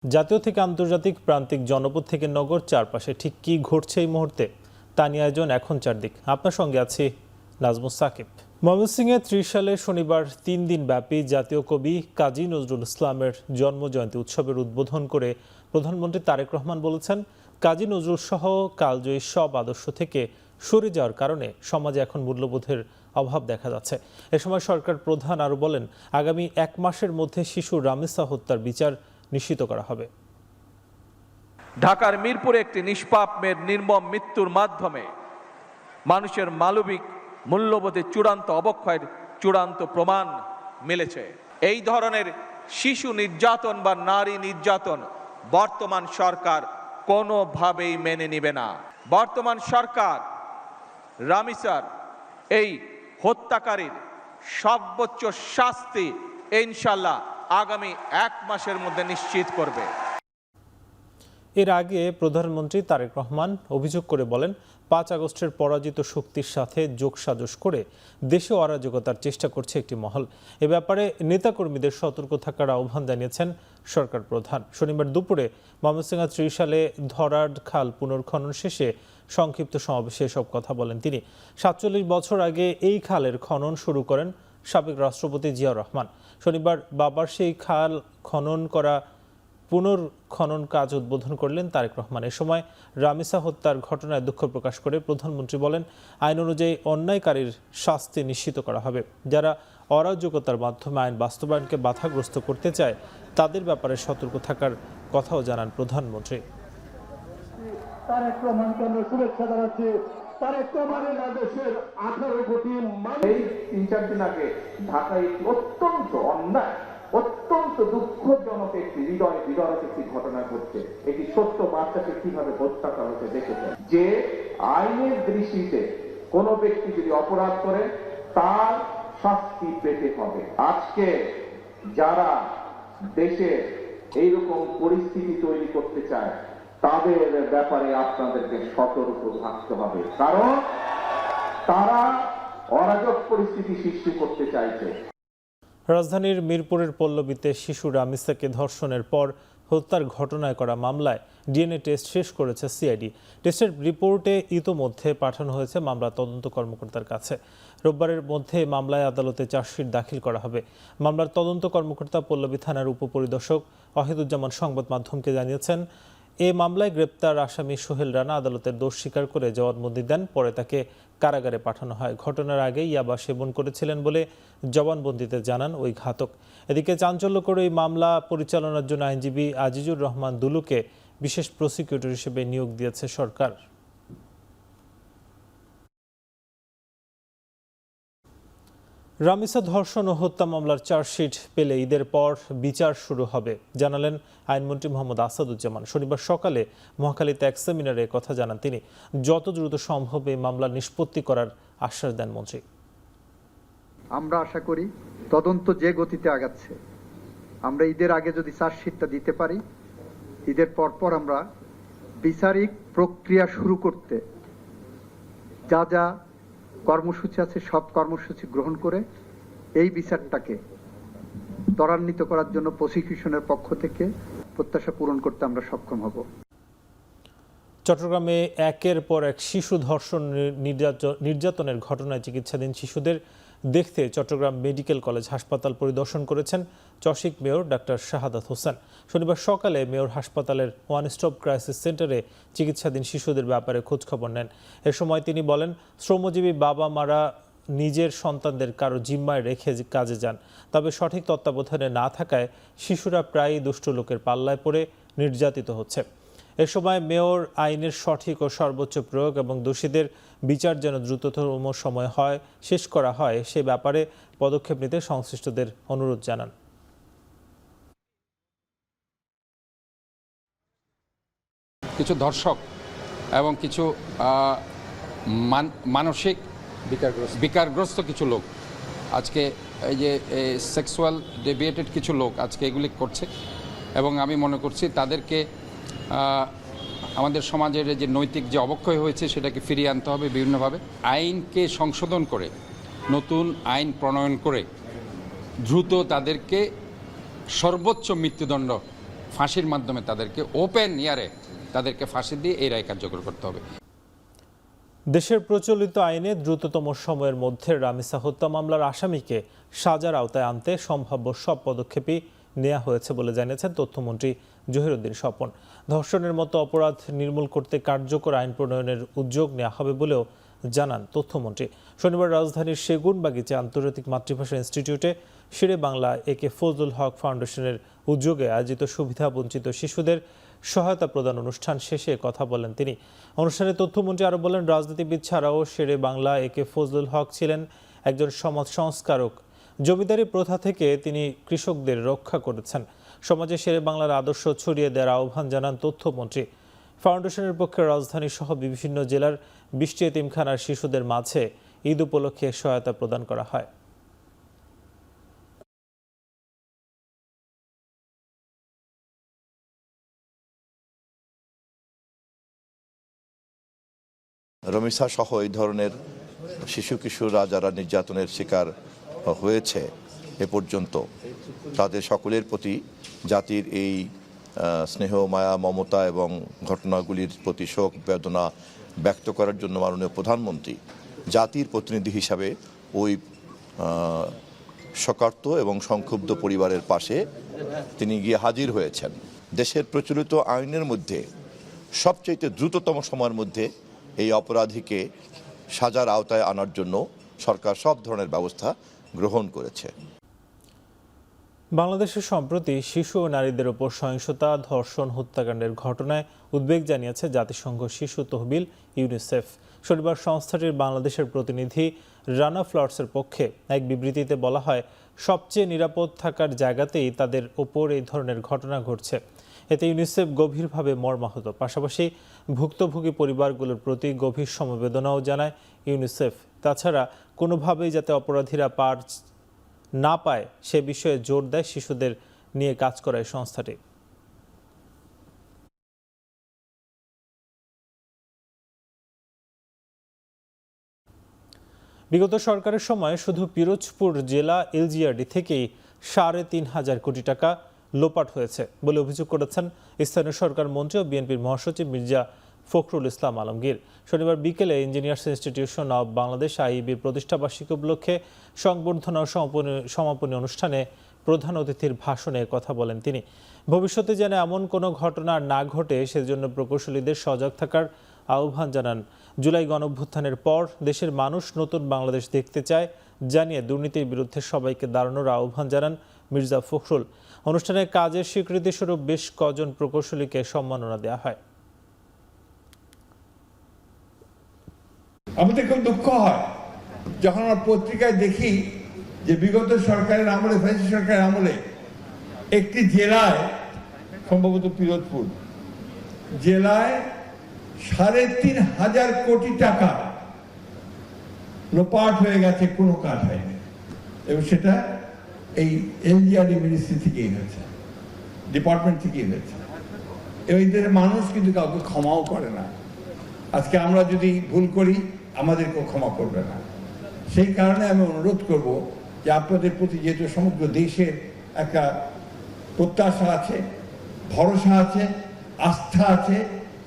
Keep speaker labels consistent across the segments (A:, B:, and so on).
A: জাতীয় থেকে আন্তর্জাতিক, প্রান্তিক, জনপদ থেকে নগর, চারপাশে ঠিক কি ঘটছে এই মুহূর্তে তা নিয়ে আয়োজন এখন চারদিক। আপনার সঙ্গে আছি নাজমুস সাকিব। ময়মনসিংহে 30 সালে শনিবার 3 দিন ব্যাপী জাতীয় কবি কাজী নজরুল ইসলামের জন্মজয়ন্তী উৎসবের উদ্বোধন করে প্রধানমন্ত্রী তারেক রহমান বলেছেন, কাজী নজরুল সহ কালজয়ী সব আদর্শ থেকে সরে যাওয়ার কারণে সমাজে এখন মূল্যবোধের অভাব দেখা যাচ্ছে। এ সময় সরকার প্রধান আরও বলেন, আগামী 1 মাসের মধ্যে শিশু রামিসা হত্যার বিচার নিশ্চিত করা হবে।
B: ঢাকার মিরপুরে একটি নিষ্পাপ মেয়ের নির্মম মৃত্যুর মাধ্যমে মানুষের মানবিক মূল্যবোধের চূড়ান্ত অবক্ষয়ের চূড়ান্ত প্রমাণ মিলেছে। এই ধরনের শিশু নির্যাতন বা নারী নির্যাতন বর্তমান সরকার কোনোভাবেই মেনে নেবে না। বর্তমান সরকার রামিসার এই হত্যাকারীর সর্বোচ্চ শাস্তি ইনশাআল্লাহ আগামী 1 মাসের মধ্যে নিশ্চিত করবে।
A: এর আগে প্রধানমন্ত্রী তারেক রহমান অভিযোগ করে বলেন, 5 আগস্টের পরাজিত শক্তির সাথে যোগসাজশ করে দেশে অরাজকতার চেষ্টা করছে একটি মহল। এ ব্যাপারে নেতাকর্মীদের সতর্ক থাকার আহ্বান জানিয়েছেন সরকার প্রধান। শনিবার দুপুরে ময়মনসিংহে 30 সালে ধরাড খাল পুনর্খনন শেষে সংক্ষিপ্ত সমাবেশে এসব কথা বলেন তিনি। 47 বছর আগে এই খালের খনন শুরু করেন সাবেক রাষ্ট্রপতি জিয়াউর রহমান। শনিবার বাবার সেই খাল পুনর্খনন কাজ উদ্বোধন করলেন তারেক রহমান। এ সময় রামিসা হত্যার ঘটনায় দুঃখ প্রকাশ করে প্রধানমন্ত্রী বলেন, আইন অনুযায়ী অন্যায়কারীর শাস্তি নিশ্চিত করা হবে। যারা অরাজকতার মাধ্যমে আইন বাস্তবায়নকে বাধাগ্রস্ত করতে চায় তাদের ব্যাপারে সতর্ক থাকার কথাও জানান প্রধানমন্ত্রী।
C: তারেক রহমানকে আমরা শুভেচ্ছা জানাচ্ছি। তারেক রহমানের আদেশের 18 কোটি
D: এই 3-4 দিন আগে ঢাকায় অত্যন্ত অন্যায়, অত্যন্ত দুঃখজনক একটি হৃদয় বিদারক একটি ঘটনা ঘটছে। একটি ছোট্ট বাচ্চাকে কিভাবে হত্যা করা হচ্ছে দেখেছেন। যে আইনের দৃষ্টিতে কোন ব্যক্তি যদি অপরাধ করে তার শাস্তি পেতে হবে। আজকে যারা দেশে এইরকম পরিস্থিতি তৈরি করতে চায় তাদের ব্যাপারে আপনাদেরকে সতর্ক থাকতে হবে, কারণ তারা অরাজক পরিস্থিতি সৃষ্টি করতে চাইছে।
A: রাজধানীর মিরপুরের পল্লবীতে শিশু রামিসাকে ধর্ষণের পর হত্যার ঘটনায় করা মামলায় ডিএনএ টেস্ট শেষ করেছে সিআইডি। টেস্টের রিপোর্টে ইতোমধ্যে পাঠানো হয়েছে মামলা তদন্ত কর্মকর্তার কাছে। রোববারের মধ্যে মামলায় আদালতে চার্জশিট দাখিল করা হবে। মামলার তদন্ত কর্মকর্তা পল্লবী থানার উপপরিদর্শক ওয়াহিদুজ্জামান সংবাদ মাধ্যমকে জানিয়েছেন, এ মামলায় গ্রেপ্তার আসামি সোহেল রানা আদালতের দোষ স্বীকার করে জবানবন্দি দেন। পরে তাকে কারাগারে পাঠানো হয়। ঘটনার আগে ইয়াবা সেবন করেছিলেন বলে জবানবন্দিতে জানান ওই ঘাতক। এদিকে চাঞ্চল্যকর এই মামলা পরিচালনার জন্য আইনজীবী আজিজুর রহমান দুলুকে বিশেষ প্রসিকিউটর হিসেবে নিয়োগ দিয়েছে সরকার। রামিসা ধর্ষণ ও হত্যা মামলার চার্জশিট পেলে ঈদের পর বিচার শুরু হবে জানালেন আইনমন্ত্রী মোহাম্মদ আসাদুজ্জামান। শনিবার সকালে মহাখালীতে এক সেমিনারে কথা জানান তিনি। যত দ্রুত সম্ভব এই মামলা নিষ্পত্তি করার আশ্বাস দেন মন্ত্রী।
E: আমরা আশা করি তদন্ত যে গতিতে আগাচ্ছে, আমরা ঈদের আগে যদি চার্জশিটটা দিতে পারি, ঈদের পর আমরা বিচারিক প্রক্রিয়া শুরু করতে যা যা কর্মসূচি আছে সব কর্মসূচি গ্রহণ করে এই বিচারটাকে ত্বরান্বিত করার জন্য প্রসিকিউশনের পক্ষ থেকে প্রত্যাশা পূরণ করতে আমরা সক্ষম হব।
A: চট্টগ্রামে একের পর এক শিশু ধর্ষণ নির্যাতনের ঘটনায় চিকিৎসাধীন শিশুদের দেখতে চট্টগ্রাম মেডিকেল কলেজ হাসপাতাল পরিদর্শন করেছেন চসিক মেয়র ডাক্তার শাহাদাত হোসেন। শনিবার সকালে মেয়র হাসপাতালের ওয়ান স্টপ ক্রাইসিস সেন্টারে চিকিৎসাধীন শিশুদের ব্যাপারে খোঁজখবর নেন। এ সময় তিনি বলেন, শ্রমজীবী বাবা মারা নিজের সন্তানদের কারো জিম্মায় রেখে কাজে যান, তবে সঠিক তত্ত্বাবধানে না থাকায় শিশুরা প্রায়ই দুষ্ট লোকের পাল্লায় পড়ে নির্যাতিত হচ্ছে। এ সময় মেয়র আইনের সঠিক ও সর্বোচ্চ প্রয়োগ এবং দোষীদের বিচার যেন দ্রুততম সময় শেষ করা হয় সে ব্যাপারে পদক্ষেপ নিতে সংশ্লিষ্টদের অনুরোধ জানান।
F: কিছু ধর্ষক এবং কিছু মানসিক বিকারগ্রস্ত কিছু লোক আজকে এই যে সেক্সুয়াল ডেভিয়েটেড কিছু লোক আজকে এগুলি করছে, এবং আমি মনে করছি তাদেরকে আমাদের সমাজের যে নৈতিক যে অবক্ষয় হয়েছে সেটাকে ফিরিয়ে আনতে হবে বিভিন্নভাবে। আইনকে সংশোধন করে নতুন আইন প্রণয়ন করে দ্রুত তাদেরকে সর্বোচ্চ মৃত্যুদণ্ড ফাঁসির মাধ্যমে তাদেরকে ওপেন ইয়ারে তাদেরকে ফাঁসি দিয়ে এই রায় কার্যকর করতে হবে।
A: দেশের প্রচলিত আইনে দ্রুততম সময়ের মধ্যে রামিসা হত্যা মামলার আসামিকে সাজার আওতায় আনতে সম্ভাব্য সব পদক্ষেপই নেওয়া হয়েছে বলে জানিয়েছেন তথ্যমন্ত্রী জহিরুদ্দিন স্বপন। ধর্ষণের মতো অপরাধ নির্মূল করতে কার্যকর আইন প্রণয়নের উদ্যোগ নেওয়া হবে বলেও জানান তথ্যমন্ত্রী। শনিবার রাজধানীর সেগুনবাগিচা আন্তর্জাতিক মাতৃভাষা ইনস্টিটিউটে শেরে বাংলা একে ফজলুল হক ফাউন্ডেশনের উদ্যোগে আয়োজিত সুবিধা বঞ্চিত শিশুদের সহায়তা প্রদান অনুষ্ঠান শেষে কথা বলেন তিনি। অনুষ্ঠানে তথ্যমন্ত্রী আরও বলেন, রাজনীতিবিদ ছাড়াও শেরে বাংলা একে ফজলুল হক ছিলেন একজন সমাজ সংস্কারক। জমিদারি প্রথা থেকে তিনি কৃষকদের রক্ষা করেছেন। সমাজে শেরে বাংলার আদর্শ ছড়িয়ে দেওয়ার আহ্বান জানান তথ্যমন্ত্রী। ফাউন্ডেশনের পক্ষে রাজধানী সহ বিভিন্ন জেলার 20টি এতিমখানার শিশুদের মাঝে ঈদ উপলক্ষে সহায়তা প্রদান করা হয়।
G: রমিসা সহ এই ধরনের শিশু কিশোররা যারা নির্যাতনের শিকার হয়েছে এ পর্যন্ত, তাদের সকলের প্রতি জাতির এই স্নেহ, মায়া, মমতা এবং ঘটনাগুলির প্রতি শোক বেদনা ব্যক্ত করার জন্য মাননীয় প্রধানমন্ত্রী জাতির প্রতিনিধি হিসাবে ওই শোকার্ত এবং সংক্ষুব্ধ পরিবারের পাশে তিনি গিয়ে হাজির হয়েছেন। দেশের প্রচলিত আইনের মধ্যে সবচেয়ে দ্রুততম সময়ের মধ্যে এই অপরাধীকে সাজার আওতায় আনার জন্য সরকার সব ধরনের ব্যবস্থা গ্রহণ করেছে।
A: বাংলাদেশে সম্প্রতি শিশু ও নারীদের ওপর সহিংসতা, ধর্ষণ, হত্যাকাণ্ডের ঘটনায় উদ্বেগ জানিয়েছে জাতিসংঘ শিশু তহবিল ইউনিসেফ। শনিবার সংস্থাটির বাংলাদেশের প্রতিনিধি রানা ফ্লটসের পক্ষে এক বিবৃতিতে বলা হয়, সবচেয়ে নিরাপদ থাকার জায়গাতেই তাদের ওপর এই ধরনের ঘটনা ঘটছে। এতে ইউনিসেফ গভীরভাবে মর্মাহত। পাশাপাশি ভুক্তভোগী পরিবারগুলোর প্রতি গভীর সমবেদনাও জানায় ইউনিসেফ। তাছাড়া কোনোভাবেই যাতে অপরাধীরা পার না পায় সে বিষয়ে জোর দেয় শিশুদের নিয়ে কাজ করা এই সংস্থাটি। বিগত সরকারের সময় শুধু পিরোজপুর জেলা এলজিআরডি থেকেই ৩,৫০০ কোটি টাকা লোপাট হয়েছে বলে অভিযোগ করেছেন স্থানীয় সরকার মন্ত্রী ও বিএনপির মহাসচিব মির্জা ফখরুল ইসলাম আলমগীর। শনিবার বিকেলে ইঞ্জিনিয়ার্স ইনস্টিটিউশন অব বাংলাদেশ আইইবির প্রতিষ্ঠাবার্ষিকী উপলক্ষে সংবর্ধনা ও সমাপনী অনুষ্ঠানে প্রধান অতিথির ভাষণে কথা বলেন তিনি। ভবিষ্যতে যেন এমন কোনো ঘটনা না ঘটে সেজন্য প্রকৌশলীদের সজাগ থাকার আহ্বান জানান। জুলাই গণঅভ্যুত্থানের পর দেশের মানুষ নতুন বাংলাদেশ দেখতে চায় জানিয়ে দুর্নীতির বিরুদ্ধে সবাইকে দাঁড়ানোর আহ্বান জানান মির্জা ফখরুল। অনুষ্ঠানে কাজের স্বীকৃতিস্বরূপ বেশ কজন প্রকৌশলীকে সম্মাননা দেওয়া হয়।
H: আমাদের খুব দুঃখ হয় যখন আমরা পত্রিকায় দেখি যে বিগত সরকারের আমলে, ফ্যাসিস্ট সরকারের আমলে একটি জেলায়, সম্ভবত পিরোজপুর জেলায় ৩,৫০০ কোটি টাকা লোপাট হয়ে গেছে, কোনো কাজ হয়নি। এবং সেটা এই এলজিআরডি মিনিস্ট্রি থেকেই হয়েছে, ডিপার্টমেন্ট থেকেই হয়েছে। এদের মানুষ কিন্তু কাউকে ক্ষমাও করে না। আজকে আমরা যদি ভুল করি আমাদেরকেও ক্ষমা করবে না। সেই কারণে আমি অনুরোধ করব যে আপনাদের প্রতি যেহেতু সমগ্র দেশের একটা প্রত্যাশা আছে, ভরসা আছে, আস্থা আছে,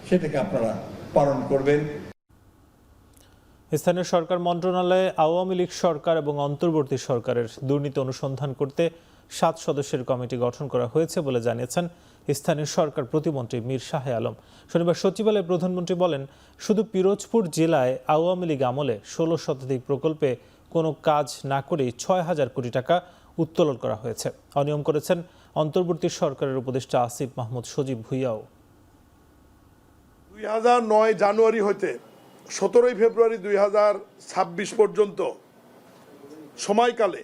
H: সেটাকে আপনারা পালন করবেন।
A: স্থানীয় সরকার মন্ত্রণালয়ে আওয়ামী লীগ সরকার এবং অন্তর্বর্তী সরকারের দুর্নীতি অনুসন্ধান করতে 7 সদস্যের কমিটি গঠন করা হয়েছে বলে জানিয়েছেন স্থানীয় সরকার প্রতিমন্ত্রী মীর শাহে আলম। শনিবার সচিবালয়ে প্রধানমন্ত্রী বলেন, শুধু পিরোজপুর জেলায় আওয়ামী লীগ আমলে 16 শতাধিক প্রকল্পে কোনো কাজ না করেই 6,000 কোটি টাকা উত্তোলন করা হয়েছে। অনিয়ম করেছেন অন্তর্বর্তী সরকারের উপদেষ্টা আসিফ মাহমুদ সজীব ভুইয়াও।
C: 2009 জানুয়ারি হতে 17 ফেব্রুয়ারি 2026 পর্যন্ত সময়কালে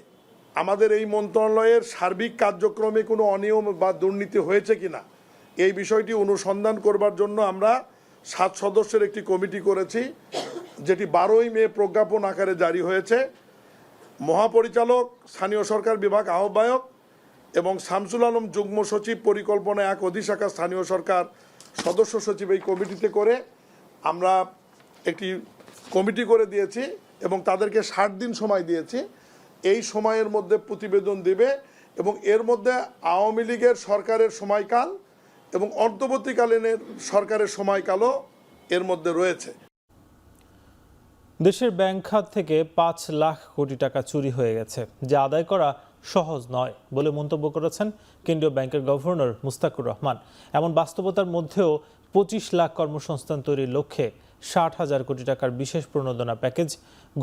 C: আমাদের এই মন্ত্রণালয়ের সার্বিক কার্যক্রমে কোনো অনিয়ম বা দুর্নীতি হয়েছে কিনা এই বিষয়টি অনুসন্ধান করবার জন্য আমরা 7 সদস্যের একটি কমিটি করেছি, যেটি 12ই মে প্রজ্ঞাপন আকারে জারি হয়েছে। মহাপরিচালক, স্থানীয় সরকার বিভাগ আহ্বায়ক এবং শামসুল আলম যুগ্ম সচিব, পরিকল্পনা 1 অধিশাখা স্থানীয় সরকার সদস্য সচিব এই কমিটিতে করে আমরা একটি কমিটি করে দিয়েছি এবং তাদেরকে 60 দিন সময় দিয়েছি। এই সময়ের মধ্যে প্রতিবেদন দেবে এবং এর মধ্যে আওয়ামী লীগের সরকারের সময়কাল এবং অন্তর্বর্তীকালীনের সরকারের সময়কালও এর মধ্যে রয়েছে।
A: দেশের ব্যাংক খাত থেকে ৫ লাখ কোটি টাকা চুরি হয়ে গেছে, যা আদায় করা সহজ নয় বলে মন্তব্য করেছেন কেন্দ্রীয় ব্যাংকের গভর্নর মুস্তাকুর রহমান। এমন বাস্তবতার মধ্যেও ২৫ লাখ কর্মসংস্থান তৈরির লক্ষ্যে ৬০,০০০ কোটি টাকার বিশেষ প্রণোদনা প্যাকেজ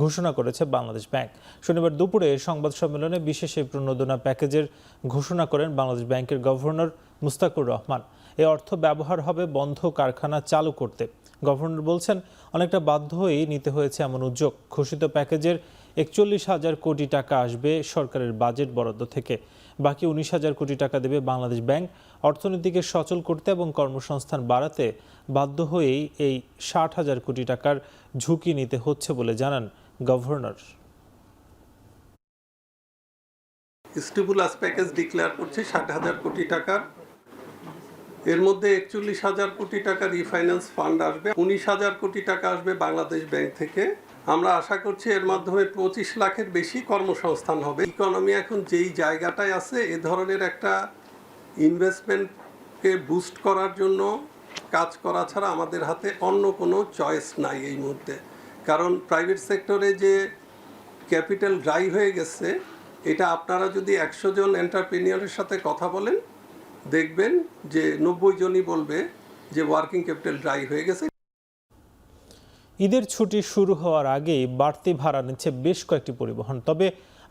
A: ঘোষণা করেছে বাংলাদেশ ব্যাংক। শনিবার দুপুরে সংবাদ সম্মেলনে বিশেষ এই প্রণোদনা প্যাকেজের ঘোষণা করেন বাংলাদেশ ব্যাংকের গভর্নর মুস্তাকুর রহমান। এই অর্থ ব্যবহার হবে বন্ধ কারখানা চালু করতে। গভর্নর বলছেন, অনেকটা বাধ্য হয়েই নিতে হয়েছে এমন উদ্যোগ। ঘোষিত প্যাকেজের ৪১,০০০ কোটি টাকা আসবে সরকারের বাজেট বরাদ্দ থেকে। বাকি ১৯,০০০ কোটি টাকা দেবে বাংলাদেশ ব্যাংক। অর্থনীতিকে সচল করতে এবং কর্মসংস্থান বাড়াতে বাধ্য হয়েই এই ৬০,০০০ কোটি টাকার ঝুঁকি নিতে হচ্ছে বলে জানান গভর্নর।
I: স্টিমুলাস প্যাকেজ ডিক্লেয়ার করছে ৬০,০০০ কোটি টাকার। এর মধ্যে ৪১,০০০ কোটি টাকা রিফাইন্যান্স ফান্ড আসবে, ১৯,০০০ কোটি টাকা আসবে বাংলাদেশ ব্যাংক থেকে। আমরা আশা করছি এর মাধ্যমে ২৫ লাখের বেশি কর্মসংস্থান হবে। ইকোনমি এখন যেই জায়গাটায় আছে, এ ধরনের একটা ইনভেস্টমেন্টকে বুস্ট করার জন্য কাজ করা ছাড়া আমাদের হাতে অন্য কোনো চয়েস নাই এই মুহূর্তে। কারণ প্রাইভেট সেক্টরে যে ক্যাপিটাল ড্রাই হয়ে গেছে, এটা আপনারা যদি ১০০ জন এন্টারপ্রেনিয়রের সাথে কথা বলেন, দেখবেন যে ৯০ জনই বলবে যে ওয়ার্কিং ক্যাপিটাল ড্রাই হয়ে গেছে।
A: ঈদের ছুটি শুরু হওয়ার আগেই বাড়তি ভাড়া নিচ্ছে বেশ কয়েকটি পরিবহন। তবে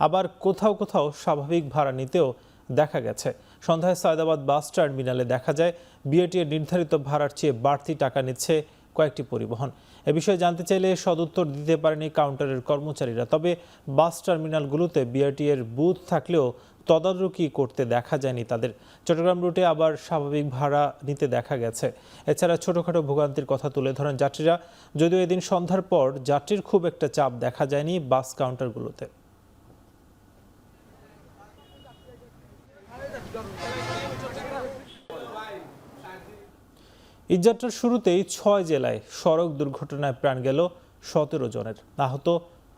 A: আবার কোথাও কোথাও স্বাভাবিক ভাড়া নিতেও দেখা গেছে। সন্ধ্যায় সায়দাবাদ বাস টার্মিনালে দেখা যায় বিআরটিএর নির্ধারিত ভাড়ার চেয়ে বাড়তি টাকা নিচ্ছে কয়েকটি পরিবহন। এ বিষয়ে জানতে চাইলে সদুত্তর দিতে পারেনি কাউন্টারের কর্মচারীরা। তবে বাস টার্মিনালগুলোতে বিআরটিএর বুথ থাকলেও তদারকি করতে দেখা যায়নি তাদের। চট্টগ্রাম রুটে আবার স্বাভাবিক ভাড়া নিতে দেখা গেছে। এছাড়া ছোটখাটো ভোগান্তির কথা তুলে ধরেন যাত্রীরা। যদিও এদিন সন্ধ্যার পর যাত্রীর খুব একটা চাপ দেখা যায়নি বাস কাউন্টারগুলোতে। ঈদযাত্রার শুরুতেই ৬ জেলায় সড়ক দুর্ঘটনায় প্রাণ গেল ১৭ জনের, আহত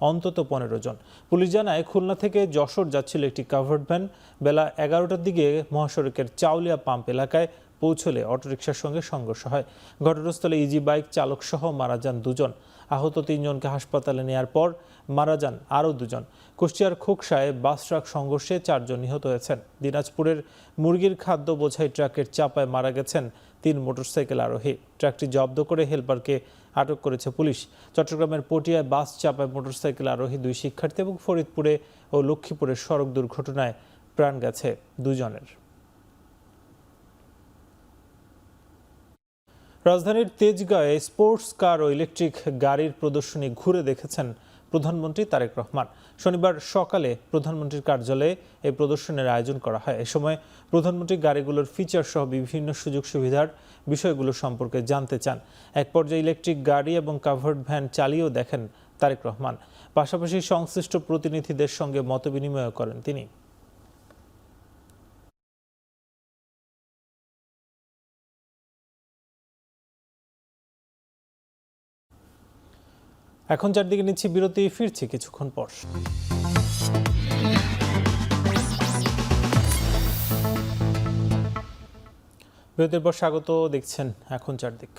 A: অন্তত ১৫ জন। পুলিশ জানায়, খুলনা থেকে যশোর যাচ্ছিল একটি কাভার্ড ভ্যান। বেলা ১১টার দিকে মহাসড়কের চাউলিয়া পাম্প এলাকায় পৌঁছলে অটোরিকশার সঙ্গে সংঘর্ষ হয়। ঘটনাস্থলে ইজি বাইক চালক সহ মারা যান ২ জন। আহত ৩ জনকে হাসপাতালে নেয়ার পর মারা যান আরও ২ জন। কুষ্টিয়ার খোকসায় বাস ট্রাক সংঘর্ষে ৪ জন নিহত হয়েছেন। দিনাজপুরের মুরগির খাদ্য বোঝাই ট্রাকের চাপায় মারা গেছেন ৩ মোটরসাইকেল আরোহী। ট্রাকটি জব্দ করে হেলপারকে আটক করেছে পুলিশ। চট্টগ্রামের পটিয়ায় বাস চাপায় মোটরসাইকেল আরোহী ২ শিক্ষার্থী এবং ফরিদপুরে ও লক্ষ্মীপুরে সড়ক দুর্ঘটনায় প্রাণ গেছে ২ জনের। রাজধানীর তেজগাঁয়ে স্পোর্টস কার ও ইলেকট্রিক গাড়ির প্রদর্শনী ঘুরে দেখেছেন প্রধানমন্ত্রী তারেক রহমান। শনিবার সকালে প্রধানমন্ত্রীর কার্যালয়ে এই প্রদর্শনীর আয়োজন করা হয়। এ সময় প্রধানমন্ত্রী গাড়িগুলোর ফিচার সহ বিভিন্ন সুযোগ সুবিধার বিষয়গুলো সম্পর্কে জানতে চান। এক পর্যায়ে ইলেকট্রিক গাড়ি এবং কাভার্ড ভ্যান চালিয়েও দেখেন তারেক রহমান। পাশাপাশি সংশ্লিষ্ট প্রতিনিধিদের সঙ্গে মতবিনিময় করেন তিনি। এখন চারদিকে নিচ্ছি বিরতি, ফিরছি কিছুক্ষণ পর। বিরতির পর স্বাগত, দেখছেন এখন চারদিক।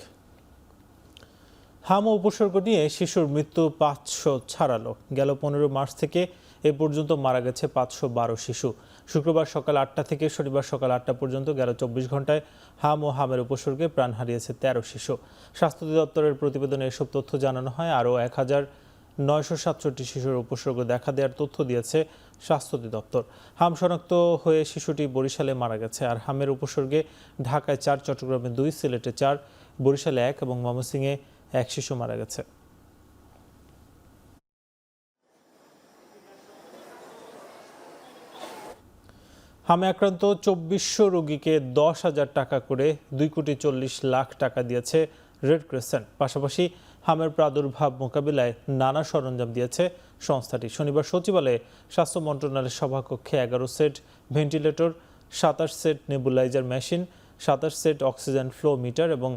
A: হাম ও উপসর্গ নিয়ে শিশুর মৃত্যু ৫০০ ছাড়ালো। গেল ১৫ মার্চ থেকে এ পর্যন্ত মারা গেছে ৫১২ শিশু। শুক্রবার সকাল ৮টা থেকে শনিবার সকাল ৮টা পর্যন্ত গেল ২৪ ঘন্টায় হাম ও হামের উপসর্গে প্রাণ হারিয়েছে ১৩ শিশু। স্বাস্থ্য অধিদপ্তরের প্রতিবেদনে এসব তথ্য জানানো হয়। আরও ১,৯৬৭ শিশুর উপসর্গ দেখা দেওয়ার তথ্য দিয়েছে স্বাস্থ্য অধিদপ্তর। হাম শনাক্ত হয়ে শিশুটি বরিশালে মারা গেছে। আর হামের উপসর্গে ঢাকায় ৪, চট্টগ্রামে ২, সিলেটে ৪, বরিশালে ১ এবং ময়মনসিংহে ১ শিশু মারা গেছে। হামে আক্রান্ত ২৪০০ রোগীকে ১০,০০০ টাকা করে ২,৪০,০০,০০০ টাকা দিয়েছে রেড ক্রিসেন্ট। পাশাপাশি হামের প্রাদুর্ভাব মোকাবিলায় নানা সরঞ্জাম দিয়েছে সংস্থাটি। শনিবার সচিবালয়ে স্বাস্থ্য মন্ত্রণালয়ের সভাকক্ষে ১১ set ventilator, ২৭ set nebuliser machine, ২৭ set oxygen flow meter এবং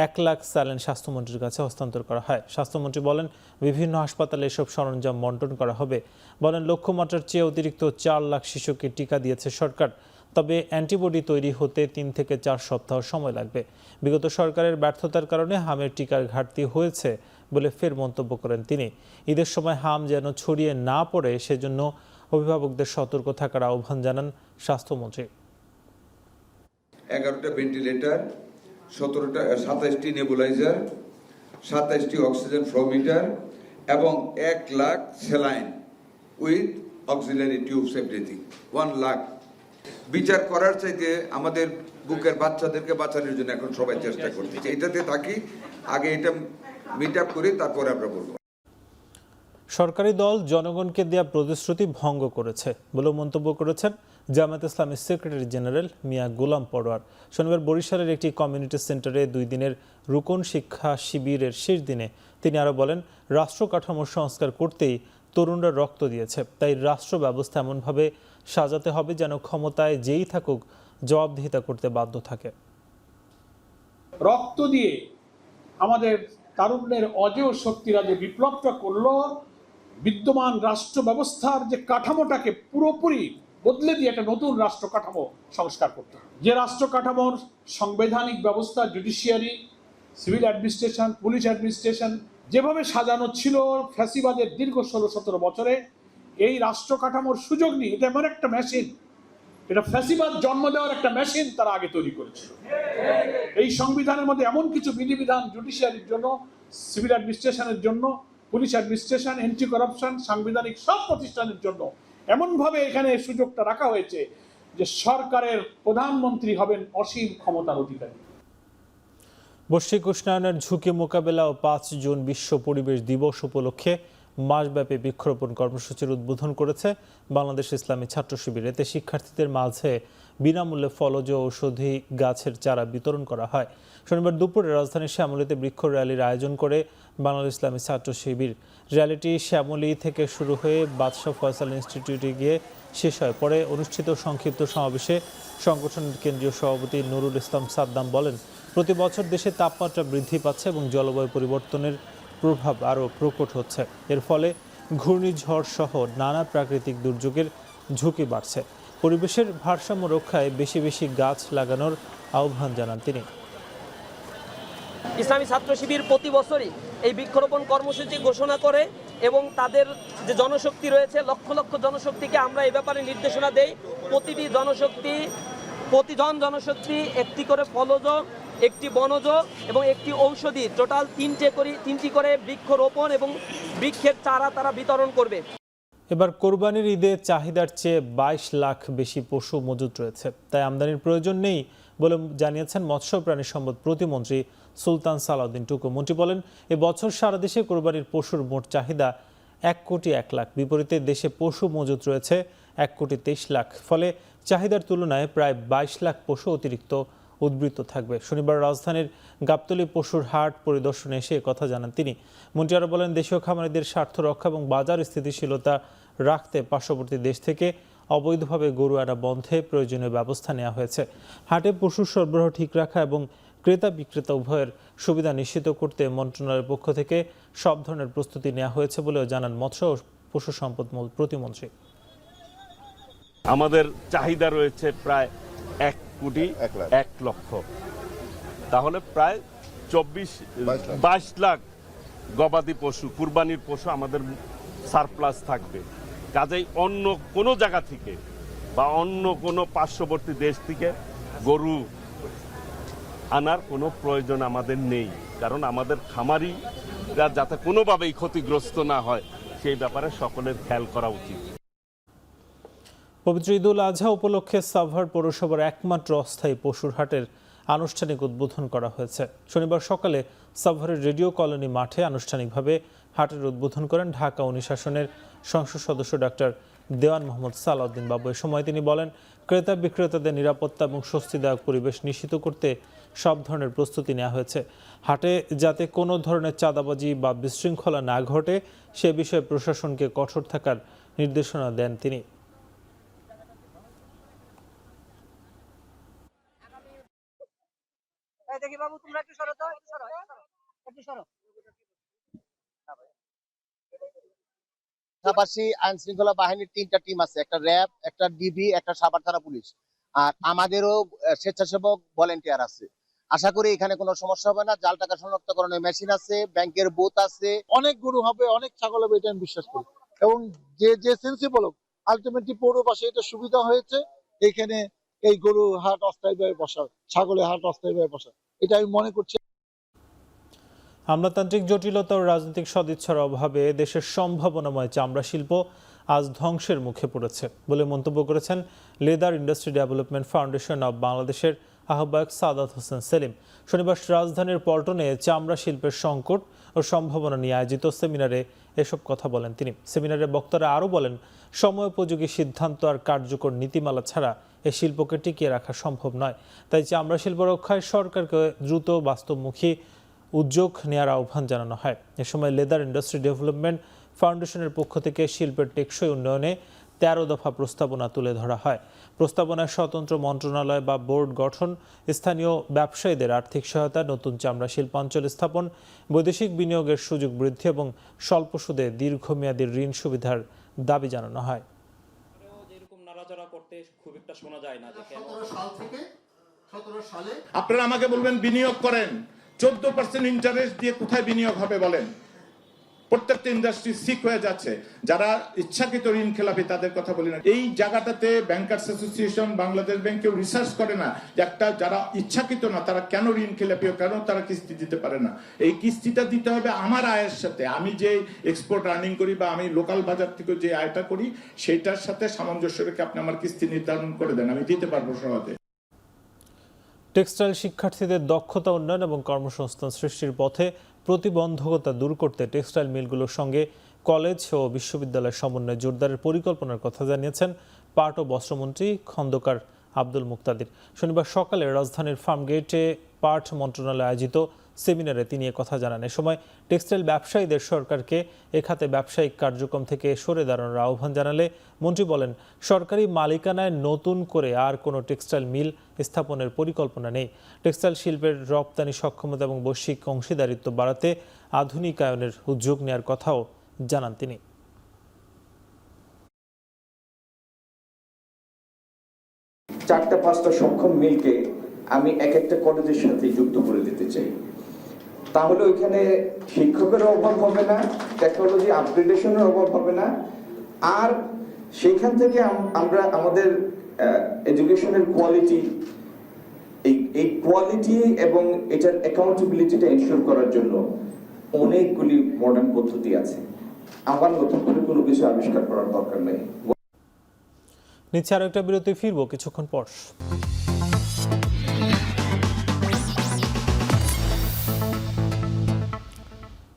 A: ১ লাখ স্যালাইন স্বাস্থ্যমন্ত্রীর কাছে হস্তান্তর করা হয়। স্বাস্থ্যমন্ত্রী বলেন, বিভিন্ন হাসপাতালে এসব সরঞ্জাম বন্টন করা হবে। বলেন, লক্ষ্যমাত্রার চেয়ে অতিরিক্ত ৪ লাখ শিশুকে টিকা দিয়েছে সরকার। তবে অ্যান্টিবডি তৈরি হতে 3 থেকে 4 সপ্তাহ সময় লাগবে। বিগত সরকারের ব্যর্থতার কারণে হামের টিকার ঘাটতি হয়েছে বলে ফের মন্তব্য করেন তিনি। ঈদের সময় হাম যেন ছড়িয়ে না পড়ে সেজন্য অভিভাবকদের সতর্ক থাকার আহ্বান জানান স্বাস্থ্যমন্ত্রী।
J: 11টা ভেন্টিলেটর, 27টি নেবুলাইজার, 27টি অক্সিজেন ফ্লো মিটার এবং 1 lakh saline with auxiliary tubes everything. 1 lakh. বিচার করার চাইতে আমাদের বুকের বাচ্চাদেরকে বাঁচানোর জন্য এখন সবাই চেষ্টা করতেছে। এটাতে থাকি, আগে এটা মিট আপ করি, তারপরে আমরা বলবো।
A: সরকারি দল জনগণকে দেয়া প্রতিশ্রুতি ভঙ্গ করেছে বলে মন্তব্য করেছেন জামায়াতে ইসলামীর সেক্রেটারি জেনারেল মিয়া গোলাম পরোয়ার। শনিবার বরিশালের একটি কমিউনিটি সেন্টারে 2 দিনের রুকন শিক্ষা শিবিরের শেষ দিনে তিনি আরও বলেন, রাষ্ট্র কাঠামোর সংস্কার করতেই তরুণরা রক্ত দিয়েছে, তাই রাষ্ট্র ব্যবস্থা এমনভাবে সাজাতে হবে যেন ক্ষমতায় যেই থাকুক জবাবদিহিতা করতে বাধ্য থাকে।
K: রক্ত দিয়ে আমাদের তারুণ্যের অজেয় শক্তিরা যে বিপ্লবটা করলো, বিদ্যমান রাষ্ট্র ব্যবস্থার যে কাঠামোটাকে পুরোপুরি বদলে দিয়ে একটা নতুন রাষ্ট্র কাঠামো সংস্কার করতে হবে। যে রাষ্ট্র কাঠামোর সাংবিধানিক ব্যবস্থা, judiciary, civil administration, police administration যেভাবে সাজানো ছিল ফ্যাসিবাদের দীর্ঘ 16-17 বছরে, এই রাষ্ট্র কাঠামোর সুযোগ নিয়ে এটা এমন একটা মেশিন, এটা ফ্যাসিবাদ জন্ম দেওয়ার একটা মেশিন তারা আগে তৈরি করেছিল। এই সংবিধানের মধ্যে এমন কিছু বিধিবিধান জুডিশিয়ারির জন্য, সিভিল অ্যাডমিনিস্ট্রেশনের জন্য, পুলিশ অ্যাডমিনিস্ট্রেশন, অ্যান্টি করাপশন, সাংবিধানিক সব প্রতিষ্ঠানের জন্য এমনভাবে এখানে সুযোগটা রাখা হয়েছে যে সরকারের প্রধানমন্ত্রী হবেন অসীম ক্ষমতার অধিকারী।
A: বৈশ্বিক উষ্ণায়নের ঝুঁকি মোকাবেলা ও 5 জুন বিশ্ব পরিবেশ দিবস উপলক্ষে মাসব্যাপী বৃক্ষরোপণ কর্মসূচির উদ্বোধন করেছে বাংলাদেশ ইসলামী ছাত্র শিবির। এতে শিক্ষার্থীদের মাঝে বিনামূল্যে ফলজ ঔষধি গাছের চারা বিতরণ করা হয়। শনিবার দুপুরে রাজধানীর শ্যামলীতে বৃক্ষ র্যালির আয়োজন করে বাংলাদেশ ইসলামী ছাত্র শিবির। র্যালিটি শ্যামলী থেকে শুরু হয়ে বাদশাহ ফয়সাল ইনস্টিটিউটে গিয়ে শেষ হয়। পরে অনুষ্ঠিত সংক্ষিপ্ত সমাবেশে সংগঠনের কেন্দ্রীয় সভাপতি নুরুল ইসলাম সাদ্দাম বলেন, প্রতি বছর দেশে তাপমাত্রা বৃদ্ধি পাচ্ছে এবং জলবায়ু পরিবর্তনের প্রভাব আরও প্রকট হচ্ছে। এর ফলে ঘূর্ণিঝড় সহ নানা প্রাকৃতিক দুর্যোগের ঝুঁকি বাড়ছে। পরিবেশের ভারসাম্য রক্ষায় বেশি বেশি গাছ লাগানোর আহ্বান জানান তিনি।
L: ইসলামী ছাত্র শিবির প্রতি বছরই এই বৃক্ষরোপণ কর্মসূচি ঘোষণা করে এবং তাদের যে জনশক্তি রয়েছে, লক্ষ লক্ষ জনশক্তিকে আমরা এই ব্যাপারে নির্দেশনা দেই। প্রতিজন জনশক্তি একটি করে ফলজ, একটি বনজ এবং একটি ঔষধি, টোটাল 3টি করে বৃক্ষরোপণ এবং বৃক্ষের চারা তারা বিতরণ করবে।
A: এবার কোরবানির ঈদে চাহিদার চেয়ে 22 লাখ বেশি পশু মজুত রয়েছে, তাই আমদানির প্রয়োজন নেই বলে জানিয়েছেন মৎস্য প্রাণী সম্পদ প্রতিমন্ত্রী সুলতান সালাউদ্দিন টুকু। মন্ত্রী বলেন, এবছর সারা দেশে কোরবানির পশুর মোট চাহিদা 1,01,00,000। বিপরীতে দেশে পশু মজুত রয়েছে 1,23,00,000। ফলে চাহিদার তুলনায় প্রায় 22 লাখ পশু অতিরিক্ত উদ্বৃত্ত থাকবে। শনিবার রাজধানীর গাবতলী পশুর হাট পরিদর্শনে এসে কথা জানান তিনি। মন্ত্রী আরও বলেন, দেশীয় খামারিদের স্বার্থ রক্ষা এবং বাজার স্থিতিশীলতা রাখতে পার্শ্ববর্তী দেশ থেকে অবৈধভাবে গরু আনা বন্ধে প্রয়োজনীয় ব্যবস্থা নেওয়া হয়েছে। হাটে পশুর সরবরাহ ঠিক রাখা এবং ক্রেতা বিক্রেতা উভয়ের সুবিধা নিশ্চিত করতে মন্ত্রণালয়ের পক্ষ থেকে সব ধরনের প্রস্তুতি নেওয়া হয়েছে বলেও জানান মৎস্য ও পশু সম্পদ প্রতিমন্ত্রী।
M: আমাদের চাহিদা রয়েছে প্রায় 1,01,00,000, তাহলে প্রায় 22 লাখ গবাদি পশু, কুরবানির পশু আমাদের সারপ্লাস থাকবে। কাজেই অন্য কোনো জায়গা থেকে বা অন্য কোনো পার্শ্ববর্তী দেশ থেকে গরু আনার কোনো প্রয়োজন আমাদের নেই, কারণ আমাদের খামারিরা যাতে কোনোভাবেই ক্ষতিগ্রস্ত না হয় সেই ব্যাপারে সকলের খেয়াল করা উচিত।
A: পবিত্র ঈদুল আজহা উপলক্ষে সাভার পৌরসভার একমাত্র অস্থায়ী পশুর হাটের আনুষ্ঠানিক উদ্বোধন করা হয়েছে। শনিবার সকালে সাভারের রেডিও কলোনি মাঠে আনুষ্ঠানিকভাবে হাটের উদ্বোধন করেন ঢাকা 19 আসনের সংসদ সদস্য ডাক্তার দেওয়ান মোহাম্মদ সালাউদ্দিন বাবু। এ সময় তিনি বলেন, ক্রেতা বিক্রেতাদের নিরাপত্তা এবং স্বস্তিদায়ক পরিবেশ নিশ্চিত করতে সব ধরনের প্রস্তুতি নেওয়া হয়েছে। হাটে যাতে কোনো ধরনের চাঁদাবাজি বা বিশৃঙ্খলা না ঘটে সে বিষয়ে প্রশাসনকে কঠোর থাকার নির্দেশনা দেন তিনি।
N: পাশাপাশি আইন শৃঙ্খলা বাহিনীর 3টা টিম আছে, একটা র্যাব, একটা ডিবি, একটা সাভার থানা পুলিশ। আর আমাদেরও স্বেচ্ছাসেবক ভলেন্টিয়ার আছে। আশা করি এখানে কোনো সমস্যা হবে না। জাল টাকা শনাক্তকরণের মেশিন আছে, ব্যাংকের বুথ আছে,
O: অনেক গরু হবে, অনেক ছাগল হবে, এটা আমি বিশ্বাস করি। এবং যে সেন্সিবল হোক, আলটিমেটলি পৌরবাসী এটা সুবিধা হয়েছে। এখানে এই গরু হাট অস্থায়ীভাবে বসা, ছাগলের হাট অস্থায়ীভাবে বসা, এটা আমি মনে করছি।
A: আমলাতান্ত্রিক জটিলতা ও রাজনৈতিক সদিচ্ছার অভাবে দেশের সম্ভাবনাময় চামড়া শিল্প আজ ধ্বংসের মুখে পড়েছে বলে মন্তব্য করেছেন leather industry development foundation of বাংলাদেশের আহ্বায়ক সাদাত হোসেন সেলিম শনিবার রাজধানীর পল্টনে চামড়া শিল্পের সংকট ও সম্ভাবনা নিয়ে আয়োজিত সেমিনারে এসব কথা বলেন তিনি। সেমিনারে বক্তারা আরও বলেন, সময়োপযোগী সিদ্ধান্ত আর কার্যকর নীতিমালা ছাড়া এই শিল্পকে টিকিয়ে রাখা সম্ভব নয়। তাই চামড়া শিল্প রক্ষায় সরকারকে দ্রুত বাস্তবমুখী উদ্যোগ নেওয়ার আহ্বান জানানো হয়। এ সময় লেদার ইন্ডাস্ট্রি ডেভেলপমেন্ট ফাউন্ডেশনের পক্ষ থেকে শিল্পের টেকসই উন্নয়নে 13 দফা প্রস্তাবনা তুলে ধরা হয়। প্রস্তাবনায় স্বতন্ত্র মন্ত্রণালয় বা বোর্ড গঠন, স্থানীয় ব্যবসায়ীদের আর্থিক সহায়তা, নতুন চামড়া শিল্পাঞ্চল স্থাপন, বৈদেশিক বিনিয়োগের সুযোগ বৃদ্ধি এবং স্বল্প সুদে দীর্ঘমেয়াদী ঋণ সুবিধার দাবি জানানো হয়।
P: আপনারা আমাকে বলবেন বিনিয়োগ করেন, 14% ইন্টারেস্ট দিয়ে কোথায় বিনিয়োগ হবে বলেন? প্রত্যেকটা ইন্ডাস্ট্রি সিক হয়ে যাচ্ছে। যারা ইচ্ছাকৃত ঋণ খেলাপি তাদের কথা বলি না। এই জায়গাটাতে ব্যাংকার্স অ্যাসোসিয়েশন, বাংলাদেশ ব্যাংক কেউ রিসার্চ করে না যে একটা যারা ইচ্ছাকৃত না তারা কেন ঋণ খেলাপি, কেন তারা কিস্তি দিতে পারে না। এই কিস্তিটা দিতে হবে আমার আয়ের সাথে, আমি যে এক্সপোর্ট আর্নিং করি বা আমি লোকাল বাজার থেকে যে আয়টা করি সেইটার সাথে সামঞ্জস্য রেখে আপনি আমার কিস্তি নির্ধারণ করে দেন, আমি দিতে পারবো সহজে।
A: টেক্সটাইল শিক্ষার্থীদের দক্ষতা উন্নয়ন এবং কর্মসংস্থান সৃষ্টির পথে প্রতিবন্ধকতা দূর করতে টেক্সটাইল মিলগুলোর সঙ্গে কলেজ ও বিশ্ববিদ্যালয়ের সমন্বয় জোরদারের পরিকল্পনার কথা জানিয়েছেন পাট ও বস্ত্রমন্ত্রী খন্দকার আব্দুল মুক্তাদির। শনিবার সকালে রাজধানীর ফার্মগেটে পাট মন্ত্রণালয়ে আয়োজিত সেমিনারে তিনি কথা জানান। এ সময় টেক্সটাইল ব্যবসায়ীদের সরকারকে এ খাতে ব্যবসায়িক কার্যক্রম থেকে সরে দাঁড়ানোর আহ্বান জানালে মন্ত্রী বলেন, সরকারি মালিকানায় নতুন করে আর কোনো টেক্সটাইল মিল স্থাপনের পরিকল্পনা নেই। টেক্সটাইল শিল্পের রপ্তানি সক্ষমতা এবং বৈশ্বিক অংশীদারিত্ব বাড়াতে আধুনিকায়নের উদ্যোগ নেওয়ার কথাও জানান তিনি।
D: 4-5টা সক্ষম মিলকে আমি এক একটা কলেজের সাথে যুক্ত করে দিতে চাই। তাহলে ওইখানে শিক্ষকের অভাব হবে না, টেকনোলজি আপগ্রেডেশনের অভাব হবে না, আর সেখান থেকে আমরা আমাদের এডুকেশনের কোয়ালিটি, এই কোয়ালিটি এবং এটার অ্যাকাউন্টেবিলিটিটা এনশিওর করার জন্য অনেকগুলি মডার্ন পদ্ধতি আছে। আমার নতুন করে কোনো কিছু আবিষ্কার করার দরকার নেই।
A: নিচে আরো একটা বিরতি, ফিরবো কিছুক্ষণ পর।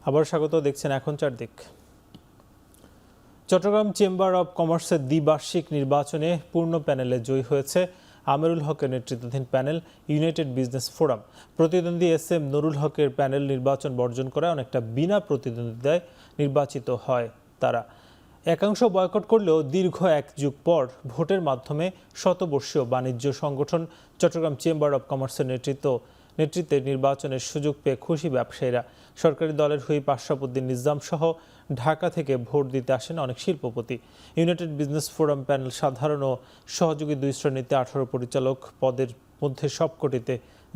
A: আবার স্বাগত, দেখছেন এখন চারদিক। চট্টগ্রাম চেম্বার অব কমার্সের দ্বিবার্ষিক নির্বাচনে পূর্ণ প্যানেলে জয়ী হয়েছে আমিরুল হকের নেতৃত্বাধীন প্যানেল ইউনাইটেড বিজনেস ফোরাম। প্রতিদ্বন্দ্বী SM নুরুল হকের প্যানেল নির্বাচন বর্জন করায় অনেকটা বিনা প্রতিদ্বন্দ্বিতায় নির্বাচিত হয় তারা। একাংশ বয়কট করলেও দীর্ঘ এক যুগ পর ভোটের মাধ্যমে শতবর্ষীয় বাণিজ্য সংগঠন চট্টগ্রাম চেম্বার অব কমার্সের নেতৃত্বে নির্বাচনের সুযোগ পেয়ে খুশি ব্যবসায়ীরা। সরকারি দলের হুইপ আশরাফুদ্দিন নিজাম সহ ঢাকা থেকে ভোট দিতে আসেন অনেক শিল্পপতি। ইউনাইটেড বিজনেস ফোরাম প্যানেল সাধারণ ও সহযোগী 2 শ্রেণীতে 18 পরিচালক পদের মধ্যে সবকটিতে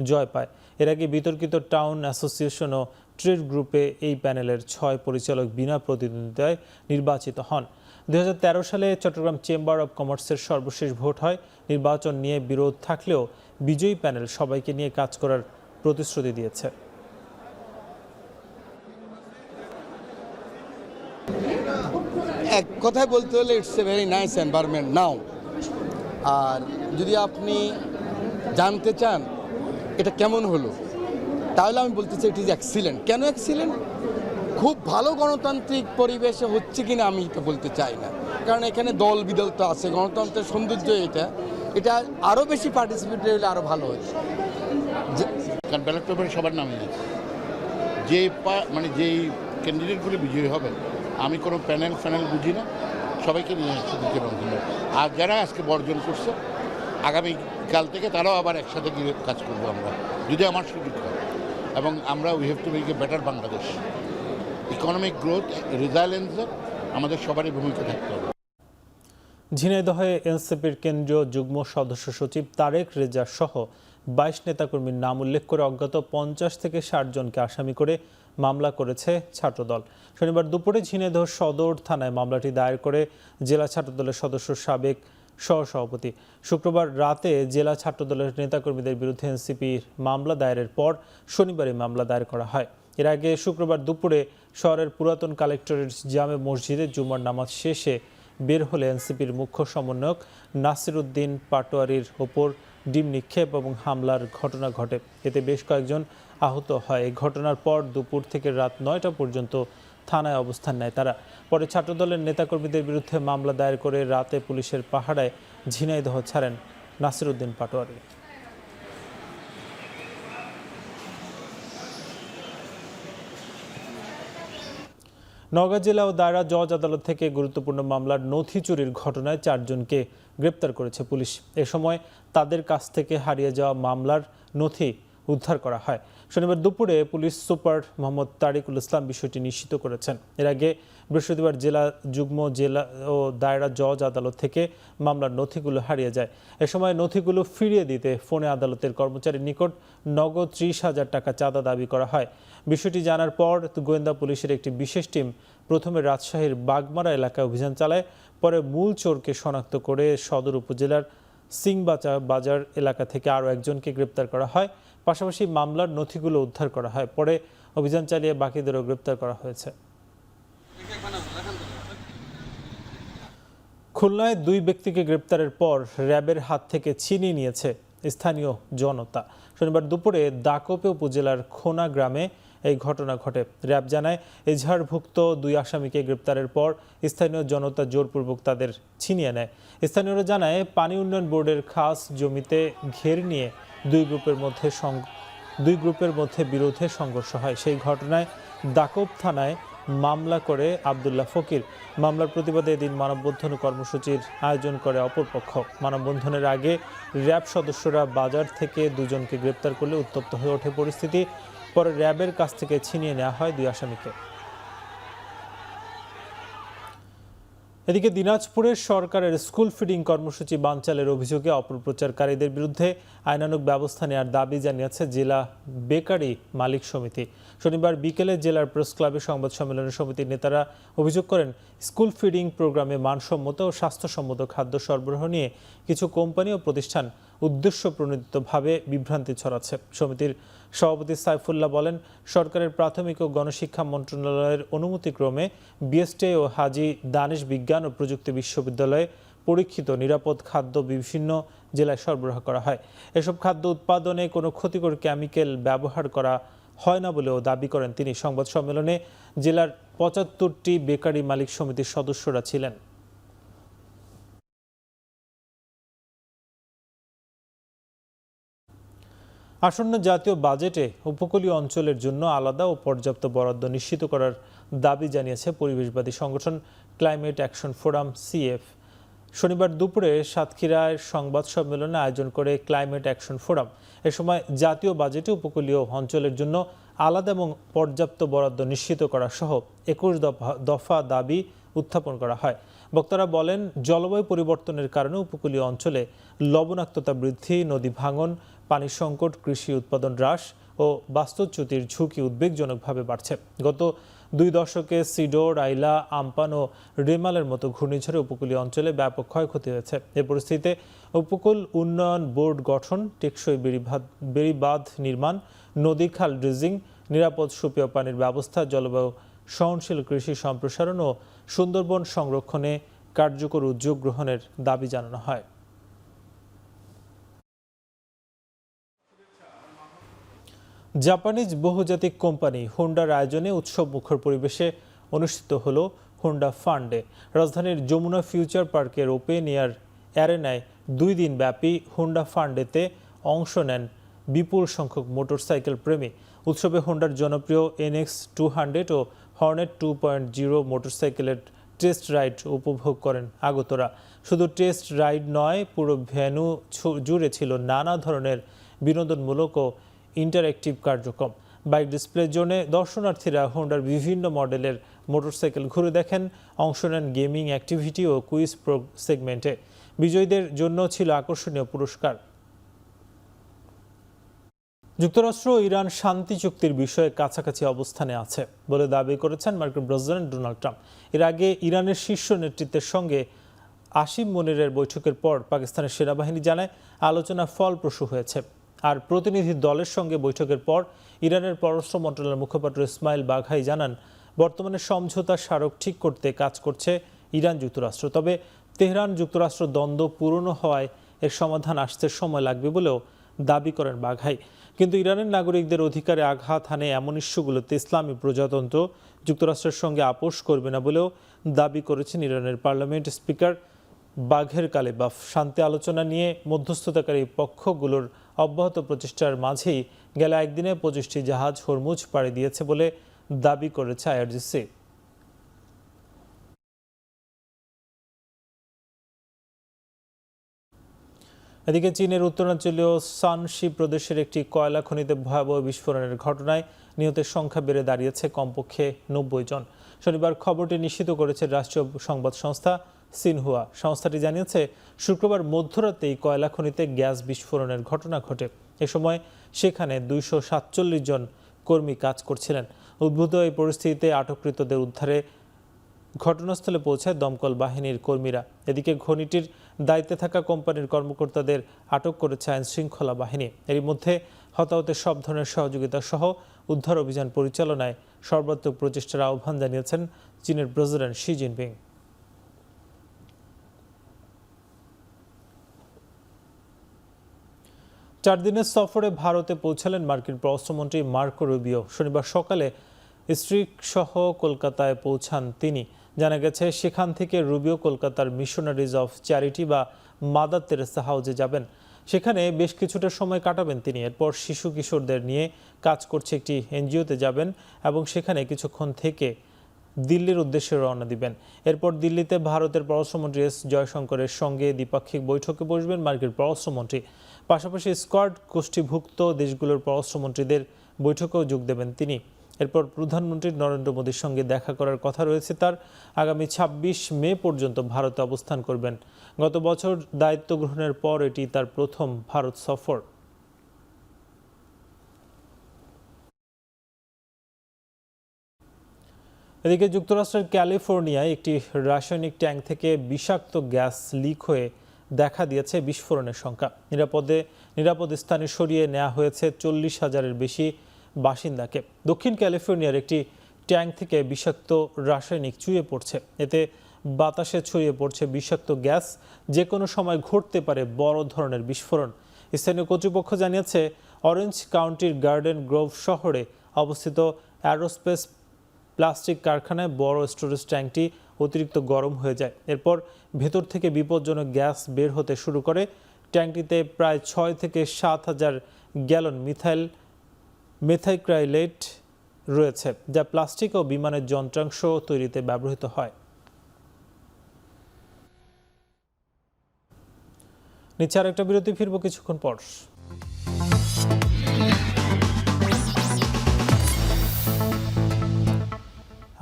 A: জয় পায়। এর আগে বিতর্কিত টাউন অ্যাসোসিয়েশন ও ট্রেড গ্রুপে এই প্যানেলের 6 পরিচালক বিনা প্রতিদ্বন্দ্বিতায় নির্বাচিত হন। 2013 সালে চট্টগ্রাম চেম্বার অব কমার্সের সর্বশেষ ভোট হয়। নির্বাচন নিয়ে বিরোধ থাকলেও বিজয়ী প্যানেল সবাইকে নিয়ে কাজ করার প্রতিশ্রুতি দিয়েছে।
Q: এক কথায় বলতে হলে it's a very nice environment now. আর যদি আপনি জানতে চান এটা কেমন হলো, তাহলে আমি বলতে চাই ইট ইজ এক্সিলেন্ট। কেন এক্সিলেন্ট? খুব ভালো গণতান্ত্রিক পরিবেশে হচ্ছে কিনা আমি এটা বলতে চাই না, কারণ এখানে দল বিদল তো আছে। গণতন্ত্রের সৌন্দর্য এটা আরও বেশি পার্টিসিপেট হলে আরও ভালো হচ্ছে।
R: কারণ ব্যালট পেপারে সবার নামই আছে, যেই ক্যান্ডিডেটগুলি বিজয়ী হবে। আমি কোনো প্যানেল বুঝি না, সবাইকে নিয়ে আসছি দিকে রঙিন। আর যারা আজকে বর্জন করছে আগামীকাল থেকে তারাও আবার একসাথে গিয়ে কাজ করবো আমরা, যদি আমার সুযোগ হয়। এবং আমরা we have to make a better Bangladesh. Economic growth, রিজাইলেন্সের আমাদের সবারই ভূমিকা থাকতে হবে।
A: ঝিনাইদহে এনসিপির কেন্দ্রীয় যুগ্ম সদস্য সচিব তারেক রেজা সহ 22 নেতাকর্মীর নাম উল্লেখ করে অজ্ঞাত 50 থেকে 60 জনকে আসামি করে মামলা করেছে ছাত্রদল। শনিবার দুপুরে ঝিনাইদহ সদর থানায় মামলাটি দায়ের করে জেলা ছাত্রদলের সদস্য সাবেক সহসভাপতি। শুক্রবার রাতে জেলা ছাত্রদলের নেতাকর্মীদের বিরুদ্ধে এনসিপির মামলা দায়েরের পর শনিবারই মামলা দায়ের করা হয়। এর আগে শুক্রবার দুপুরে শহরের পুরাতন কালেক্টরেট জামে মসজিদে জুমার নামাজ শেষে বের হলে এনসিপির মুখ্য সমন্বয়ক নাসির উদ্দিন পাটোয়ারির ওপর ডিম নিক্ষেপ এবং হামলার ঘটনা ঘটে। এতে বেশ কয়েকজন আহত হয়। এই ঘটনার পর দুপুর থেকে রাত 9টা পর্যন্ত থানায় অবস্থান নেয় তারা। পরে ছাত্রদলের নেতাকর্মীদের বিরুদ্ধে মামলা দায়ের করে রাতে পুলিশের পাহারায় ঝিনাইদহ ছাড়েন নাসির উদ্দিন পাটোয়ারি। নওগাঁ জেলা ও দায়রা জজ আদালত থেকে গুরুত্বপূর্ণ মামলার নথি চুরির ঘটনায় 4 জনকে গ্রেপ্তার করেছে পুলিশ। এ সময় তাদের কাছ থেকে হারিয়ে যাওয়া মামলার নথি উদ্ধার করা হয়। শনিবার দুপুরে পুলিশ সুপার মোহাম্মদ তারিকুল ইসলাম বিষয়টি নিশ্চিত করেছেন। এর আগে বৃহস্পতিবার জেলা যুগ্ম জেলা ও দায়রা জজ আদালত থেকে মামলার নথিগুলো হারিয়ে যায়। এ সময় নথিগুলো ফিরিয়ে দিতে ফোনে আদালতের কর্মচারীর নিকট নগদ 30,000 টাকা চাঁদা দাবি করা হয়। বিষয়টি জানার পর গোয়েন্দা পুলিশের একটি বিশেষ টিম প্রথমে রাজশাহীর বাগমারা এলাকায় অভিযান চালায়। পরে মূল চোরকে শনাক্ত করে সদর উপজেলার সিংবাচা বাজার এলাকা থেকে আরও একজনকে গ্রেপ্তার করা হয়। পাশাপাশি মামলার নথিগুলো উদ্ধার করা হয়। পরে অভিযান চালিয়ে বাকিদেরও গ্রেপ্তার করা হয়েছে। খুলনায় 2 ব্যক্তিকে গ্রেপ্তারের পর র্যাবের হাত থেকে ছিনিয়ে নিয়েছে স্থানীয় জনতা। শনিবার দুপুরে দাকোপে উপজেলার খোনা গ্রামে এই ঘটনা ঘটে। র্যাব জানায় এজাহারভুক্ত 2 আসামিকে গ্রেপ্তারের পর স্থানীয় জনতা জোরপূর্বক তাদের ছিনিয়ে নেয়। স্থানীয়রা জানায় পানি উন্নয়ন বোর্ডের খাস জমিতে ঘের নিয়ে দুই গ্রুপের মধ্যে বিরোধে সংঘর্ষ হয়। সেই ঘটনায় দাকোপ থানায় মামলা করে আব্দুল্লাহ ফকির। মামলার প্রতিবাদে এদিন মানববন্ধন কর্মসূচির আয়োজন করে অপরপক্ষ। মানববন্ধনের আগে র্যাব সদস্যরা বাজার থেকে 2 জনকে গ্রেপ্তার করলে উত্তপ্ত হয়ে ওঠে পরিস্থিতি। পরে র্যাবের কাছ থেকে ছিনিয়ে নেওয়া হয় 2 আসামিকে। এদিকে দিনাজপুরের সরকারের স্কুল ফিডিং কর্মসূচি বানচালের অভিযোগে অপপ্রচারকারীদের বিরুদ্ধে আইনানুগ ব্যবস্থা নেওয়ার দাবি জানিয়েছে জেলা বেকারি মালিক সমিতি। শনিবার বিকেলে জেলার প্রেস ক্লাবে সংবাদ সম্মেলনে সমিতির নেতারা অভিযোগ করেন, স্কুল ফিডিং প্রোগ্রামে মানসম্মত ও স্বাস্থ্যসম্মত খাদ্য সরবরাহ নিয়ে কিছু কোম্পানি ও প্রতিষ্ঠান উদ্দেশ্যপ্রণোদিতভাবে বিভ্রান্তি ছড়াচ্ছে। সমিতির সভাপতি সাইফুল্লাহ বলেন, সরকারের প্রাথমিক ও গণশিক্ষা মন্ত্রণালয়ের অনুমতিক্রমে বিএসটিআই ও হাজী দানেশ বিজ্ঞান ও প্রযুক্তি বিশ্ববিদ্যালয়ে পরীক্ষিত নিরাপদ খাদ্য বিভিন্ন জেলায় সরবরাহ করা হয়। এসব খাদ্য উৎপাদনে কোনো ক্ষতিকর কেমিক্যাল ব্যবহার করা হয় না বলেও দাবি করেন তিনি। সংবাদ সম্মেলনে জেলার 75টি বেকারি মালিক সমিতির সদস্যরা ছিলেন। আসন্ন জাতীয় বাজেটে উপকূলীয় অঞ্চলের জন্য আলাদা ও পর্যাপ্ত বরাদ্দ নিশ্চিত করার দাবি জানিয়েছে পরিবেশবাদী সংগঠন ক্লাইমেট অ্যাকশন ফোরাম CF। শনিবার দুপুরে সাতক্ষীরায় সংবাদ সম্মেলনে আয়োজন করে ক্লাইমেট অ্যাকশন ফোরাম। এ সময় জাতীয় বাজেটে উপকূলীয় অঞ্চলের জন্য আলাদা এবং পর্যাপ্ত বরাদ্দ নিশ্চিত করা সহ 21 দফা দাবি উত্থাপন করা হয়। বক্তারা বলেন, জলবায়ু পরিবর্তনের কারণে উপকূলীয় অঞ্চলে লবণাক্ততা বৃদ্ধি, নদী ভাঙন, পানি সংকট, কৃষি উৎপাদন হ্রাস ও বাস্তুচ্যুতির ঝুঁকি উদ্বেগজনকভাবে বাড়ছে। গত 2 দশকে সিডোর, আইলা, আম্পান ও রেমালের মতো ঘূর্ণিঝড়ে উপকূলীয় অঞ্চলে ব্যাপক ক্ষয়ক্ষতি হয়েছে। এ পরিস্থিতিতে উপকূল উন্নয়ন বোর্ড গঠন, টেকসই বেড়িবাঁধ নির্মাণ, নদী খাল ড্রেজিং, নিরাপদ সুপেয় পানির ব্যবস্থা, জলবায়ু সহনশীল কৃষি সম্প্রসারণ ও সুন্দরবন সংরক্ষণে কার্যকর উদ্যোগ গ্রহণের দাবি জানানো হয়। জাপানিজ বহুজাতিক কোম্পানি হোন্ডার আয়োজনে উৎসব মুখর পরিবেশে অনুষ্ঠিত হলো হোন্ডা ফান ডে। রাজধানীর যমুনা ফিউচার পার্কের ওপেন এয়ার অ্যারেনায় 2 দিন ব্যাপী হোন্ডা ফান ডেতে অংশ নেন বিপুল সংখ্যক মোটরসাইকেল প্রেমী। উৎসবে হোন্ডার জনপ্রিয় NX 200 ও হর্নেট 2.0 মোটরসাইকেলের টেস্ট রাইড উপভোগ করেন আগতরা। শুধু টেস্ট রাইড নয়, পুরো ভেন্যু জুড়ে ছিল নানা ধরনের বিনোদনমূলক ও ইন্টারঅ্যাক্টিভ কার্যক্রম। বাইক ডিসপ্লে জোনে দর্শনার্থীরা হোন্ডার বিভিন্ন মডেলের মোটরসাইকেল ঘুরে দেখেন, অংশ নেন গেমিং অ্যাক্টিভিটি ও কুইজ সেগমেন্টে। বিজয়ীদের জন্য ছিল আকর্ষণীয় পুরস্কার। যুক্তরাষ্ট্র ও ইরান শান্তি চুক্তির বিষয়ে কাছাকাছি অবস্থানে আছে বলে দাবি করেছেন মার্কিন প্রেসিডেন্ট ডোনাল্ড ট্রাম্প। এর আগে ইরানের শীর্ষ নেতৃত্বের সঙ্গে আসিম মনিরের বৈঠকের পর পাকিস্তানের সেনাবাহিনী জানায় আলোচনা ফলপ্রসূ হয়েছে। আর প্রতিনিধি দলের সঙ্গে বৈঠকের পর ইরানের পররাষ্ট্র মন্ত্রণালয়ের মুখপাত্র ইসমাইল বাঘাই জানান, বর্তমানে সমঝোতা স্মারক ঠিক করতে কাজ করছে ইরান যুক্তরাষ্ট্র। তবে তেহরান যুক্তরাষ্ট্র দ্বন্দ্ব পুরনো হওয়ায় এর সমাধান আসতে সময় লাগবে বলেও দাবি করেন বাঘাই। কিন্তু ইরানের নাগরিকদের অধিকারে আঘাত হানে এমন ইস্যুগুলোতে ইসলামী প্রজাতন্ত্র যুক্তরাষ্ট্রের সঙ্গে আপোষ করবে না বলেও দাবি করেছেন ইরানের পার্লামেন্ট স্পিকার বাঘের কালেবাফ। শান্তি আলোচনা নিয়ে মধ্যস্থতাকারী পক্ষগুলোর অব্যাহত প্রচেষ্টার মাঝেই গেল একদিনে 25টি জাহাজ হরমুজ পাড়ি দিয়েছে বলে দাবি করেছে আইআরজিসি। এদিকে চীনের উত্তরাঞ্চলীয় শানশি প্রদেশের একটি কয়লা খনিতে ভয়াবহ বিস্ফোরণের ঘটনায় নিহতের সংখ্যা বেড়ে দাঁড়িয়েছে কমপক্ষে 90 জন। শনিবার খবরটি নিশ্চিত করেছে রাষ্ট্রীয় সংবাদ সংস্থা সিনহুয়া। সংস্থাটি জানিয়েছে, শুক্রবার মধ্যরাতে এই কয়লা খনিতে গ্যাস বিস্ফোরণের ঘটনা ঘটে। এ সময় সেখানে 247 জন কর্মী কাজ করছিলেন। উদ্ভূত এই পরিস্থিতিতে আটককৃতদের উদ্ধারে ঘটনাস্থলে পৌঁছায় দমকল বাহিনীর কর্মীরা। এদিকে খনিটির দায়িত্বে থাকা কোম্পানির কর্মকর্তাদের আটক করেছে আইন শৃঙ্খলা বাহিনী। এরই মধ্যে হতাহতের সব ধরনের সহযোগিতা সহ উদ্ধার অভিযান পরিচালনায় সর্বাত্মক প্রচেষ্টার আহ্বান জানিয়েছেন চীনের প্রেসিডেন্ট শি জিনপিং। চার দিনের সফরে ভারতে পৌঁছালেন মার্কিন পররাষ্ট্রমন্ত্রী মার্কো রুবিও। শনিবার সকালে স্ত্রী সহ কলকাতায় পৌঁছান তিনি। জানা গেছে, সেখান থেকে রুবিও কলকাতার মিশনারিজ অফ চ্যারিটি বা মাদার তেরেসা হাউজে যাবেন। সেখানে বেশ কিছুটা সময় কাটাবেন তিনি। এরপর শিশু কিশোরদের নিয়ে কাজ করছে একটি এনজিওতে যাবেন এবং সেখানে কিছুক্ষণ থেকে দিল্লির উদ্দেশ্যে রওনা দিবেন। এরপর দিল্লিতে ভারতের পররাষ্ট্রমন্ত্রী এস জয়শঙ্করের সঙ্গে দ্বিপাক্ষিক বৈঠকে বসবেন মার্কিন পররাষ্ট্রমন্ত্রী। পাশাপাশি স্কোয়াড গোষ্ঠীভুক্ত দেশগুলোর পররাষ্ট্রমন্ত্রীদের বৈঠকেও যোগ দেবেন তিনি। এরপর প্রধানমন্ত্রী নরেন্দ্র মোদীর সঙ্গে দেখা করার কথা রয়েছে তার। আগামী 26 মে পর্যন্ত ভারতে অবস্থান করবেন। গত বছর দায়িত্ব গ্রহণের পর এটি তার প্রথম ভারত সফর। এদিকে যুক্তরাষ্ট্রের ক্যালিফোর্নিয়ায় একটি রাসায়নিক ট্যাঙ্ক থেকে বিষাক্ত গ্যাস লিক হয়ে দেখা দিয়েছে বিস্ফোরণের সংখ্যা। নিরাপদ স্থানে সরিয়ে নেওয়া হয়েছে 40,000-এর বেশি বাসিন্দাকে। দক্ষিণ ক্যালিফোর্নিয়ার একটি ট্যাঙ্ক থেকে বিষাক্ত রাসায়নিক চুইয়ে পড়ছে। এতে বাতাসে ছড়িয়ে পড়ছে বিষাক্ত গ্যাস। যে কোনো সময় ঘটতে পারে বড় ধরনের বিস্ফোরণ। স্থানীয় কর্তৃপক্ষ জানিয়েছে, অরেঞ্জ কাউন্টির গার্ডেন গ্রোভ শহরে অবস্থিত অ্যারোস্পেস প্লাস্টিক কারখানায় বড় স্টোরেজ ট্যাঙ্কটি অতিরিক্ত গরম হয়ে যায়। এরপর ভেতর থেকে বিপজ্জনক গ্যাস বের হতে শুরু করে। ট্যাঙ্কটিতে প্রায় 6 থেকে 7,000 গ্যালন মেথাইক্রাইলেট রয়েছে, যা প্লাস্টিক ও বিমানের যন্ত্রাংশ তৈরিতে ব্যবহৃত হয়। নিচে আরেকটা বিরতি, ফিরব কিছুক্ষণ পর।